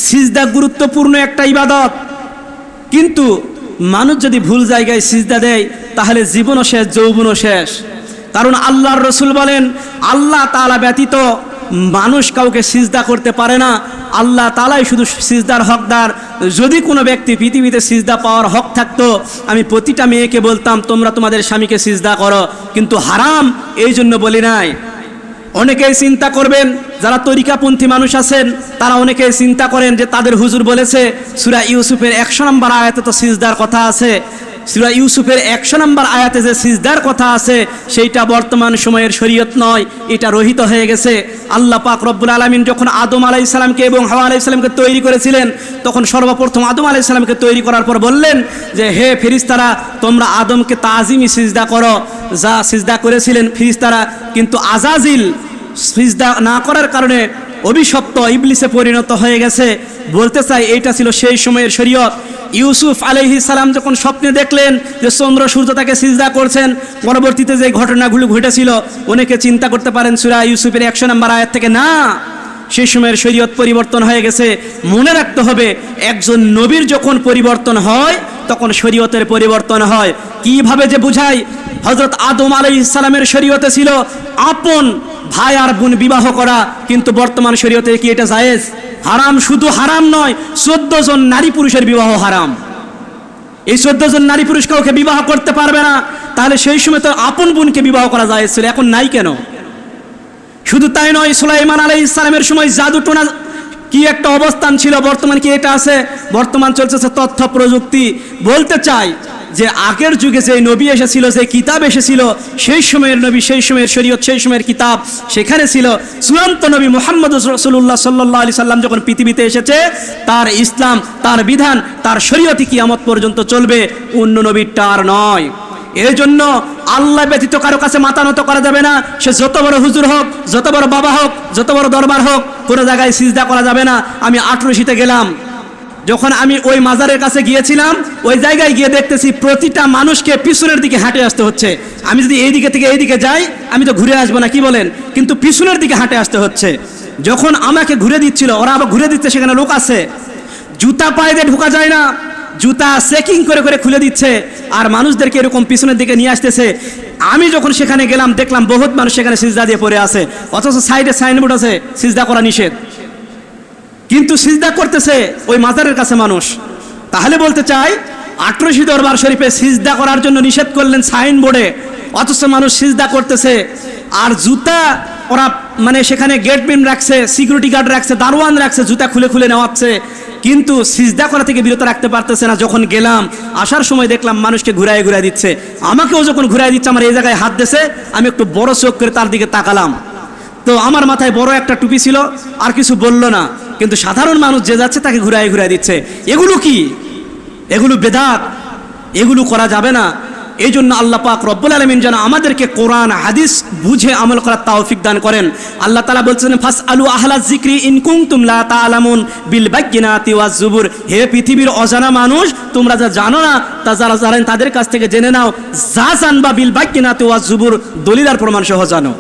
সিজদা গুরুত্বপূর্ণ একটা ইবাদত, কিন্তু মানুষ যদি ভুল জায়গায় সিজদা দেয় তাহলে জীবনও শেষ, যৌবনও শেষ। কারণ আল্লাহর রসুল বলেন, আল্লাহ তাআলা ব্যতীত মানুষ কাউকে সিজদা করতে পারে না, আল্লাহ তাআলাই শুধু সিজদার হকদার। যদি কোনো ব্যক্তি পৃথিবীতে সিজদা পাওয়ার হক থাকতো, আমি প্রতিটা মেয়েকে বলতাম তোমরা তোমাদের স্বামীকে সিজদা করো, কিন্তু হারাম এই জন্য বলি নাই। অনেকেই চিন্তা করবেন, যারা তরিকাপন্থী মানুষ আছেন তারা অনেকেই চিন্তা করেন যে তাদের হুজুর বলেছে সূরা ইউসুফের 100 নম্বর আয়াতে তো সিজদার কথা আছে, সূরা ইউসুফের 100 নম্বর আয়াতে যে সিজদার কথা আছে সেইটা বর্তমান সময়ের শরীয়ত নয়, এটা রহিত হয়ে গেছে। আল্লাহ পাক রব্বুল আলামিন যখন আদম আলাইহিস সালামকে এবং হাওয়া আলাইহিস সালামকে তৈরি করেছিলেন, তখন সর্বপ্রথম আদম আলাইহিস সালামকে তৈরি করার পর বললেন যে হে ফেরেশতারা, তোমরা আদমকে তাজিমি সিজদা করো, যা সিজদা করেছিলেন ফেরেশতারা। কিন্তু আজাজিল সিজদা না করার কারণে অভিশপ্ত ইবলিসে পরিণত হয়ে গেছে। বলতে চাই এইটা ছিল সেই সময়ের শরীয়ত। ইউসুফ আলাইহিস সালাম যখন স্বপ্নে দেখলেন যে চন্দ্র সূর্য তাকে সিজদা করছেন, পরবর্তীতে যে ঘটনাগুলো ঘটেছিল অনেকে চিন্তা করতে পারেন সূরা ইউসুফের 100 নম্বর আয়াত থেকে, না, সেই সময়ের শরীয়ত পরিবর্তন হয়ে গেছে। মনে রাখতে হবে, একজন নবীর যখন পরিবর্তন হয় তখন শরীয়তের পরিবর্তন হয়। কিভাবে যে বুঝাই, হযরত আদম আলাইহিস সালামের শরীয়তে ছিল আপন ভাই আর বোন বিবাহ করা, কিন্তু বর্তমান শরীয়তে কি এটা জায়েজ? হারাম। শুধু হারাম নয়, 14 জন নারী পুরুষের বিবাহ হারাম। এই 14 জন নারী পুরুষ কাউকে বিবাহ করতে পারবে না। তাহলে সেই সময় তো আপন বোনকে বিবাহ করা জায়েজ ছিল, এখন নাই কেন? শুধু তাই নয়, সুলাইমান আলাইহিস সালামের সময় জাদু টোনা কি একটা অবস্থান ছিল, বর্তমান কি এটা আছে? বর্তমান চলছে তথ্য প্রযুক্তি। বলতে চাই যে আগের যুগে যে নবী এসেছিল, যে কিতাব এসেছিল, সেই সময়ের নবী, সেই সময়ের শরীয়ত, সেই সময়ের কিতাব সেখানে ছিল। চূড়ান্ত নবী মুহাম্মদ রাসূলুল্লাহ সাল্লাল্লাহু আলাইহি সাল্লাম যখন পৃথিবীতে এসেছে, তার ইসলাম, তার বিধান, তার শরীয়তই কিয়ামত পর্যন্ত চলবে, অন্য নবীরটা আর নয়। এই জন্য আল্লাহ ব্যতীত কারো কাছে মাথা নত করা যাবে না। সে যত বড় হুজুর হোক, যত বড় বাবা হোক, যত বড় দরবার হোক, কোনো জায়গায় সিজদা করা যাবে না। আমি ৮৮তে গেলাম, যখন আমি ওই মাজারের কাছে গিয়েছিলাম, ওই জায়গায় গিয়ে দেখতেছি প্রতিটা মানুষকে পিছনের দিকে হাঁটে আসতে হচ্ছে। আমি যদি এই দিকে থেকে এই দিকে যাই, আমি তো ঘুরে আসবো না, কি বলেন? কিন্তু পিছনের দিকে হাঁটে আসতে হচ্ছে। যখন আমাকে ঘুরে দিচ্ছিল, ওরা আবার ঘুরে দিচ্ছে, সেখানে লোক আছে, জুতা পায়ে দিয়ে ঢোকা যায় না, জুতা চেকিং করে করে খুলে দিচ্ছে, আর মানুষদেরকে এরকম পিছনের দিকে নিয়ে আসতেছে। আমি যখন সেখানে গেলাম, দেখলাম বহুত মানুষ সেখানে সিজদা দিয়ে পড়ে আছে, অথচ সাইডে সাইনবোর্ড আছে সিজদা করা নিষেধ, কিন্তু সিজদা করতেছে ওই মাজারের কাছে মানুষ। তাহলে বলতে চাই, ৮৮ দরবার শরীফে সিজদা করার জন্য নিষেধ করলেন সাইনবোর্ডে, অথচ মানুষ সিজদা করতেছে। আর জুতা ওরা মানে সেখানে গেটম্যান রাখছে, সিকিউরিটি গার্ড রাখছে, দারোয়ান রাখছে, জুতা খুলে খুলে নেওয়াচ্ছে, কিন্তু সিজদা করা থেকে বিরত রাখতে পারতেছে না। যখন গেলাম, আসার সময় দেখলাম মানুষকে ঘুরায় ঘুরায় দিচ্ছে, আমাকেও যখন ঘুরায় দিচ্ছে, আমার এই জায়গায় হাত দিয়েছে, আমি একটু বড় চোখ করে তার দিকে তাকালাম, তো আমার মাথায় বড় একটা টুপি ছিল, আর কিছু বলল না, কিন্তু সাধারণ মানুষ যে যাচ্ছে তাকে ঘুরায় ঘুরায় দিচ্ছে। এগুলো কি? এগুলো বেদাত, এগুলো করা যাবে না। এই জন্য আল্লাহ পাক রব্বুল আলামিন যেন আমাদেরকে কোরআন হাদিস বুঝে আমল করার তৌফিক দান করেন। আল্লাহ তাআলা বলছেন, ফাসআলু আহলাজ যিকরি ইন কুনতুম লা তা'লামুন বিল বায়িনাতি ওয়াজ জুবুর। হে পৃথিবীর অজানা মানুষ, তোমরা যা জানো না তা যারা জানেন তাদের কাছ থেকে জেনে নাও, যা জানবা বিল বায়িনাতি ওয়াজ জুবুর, দলিল আর প্রমাণ সহ জানো।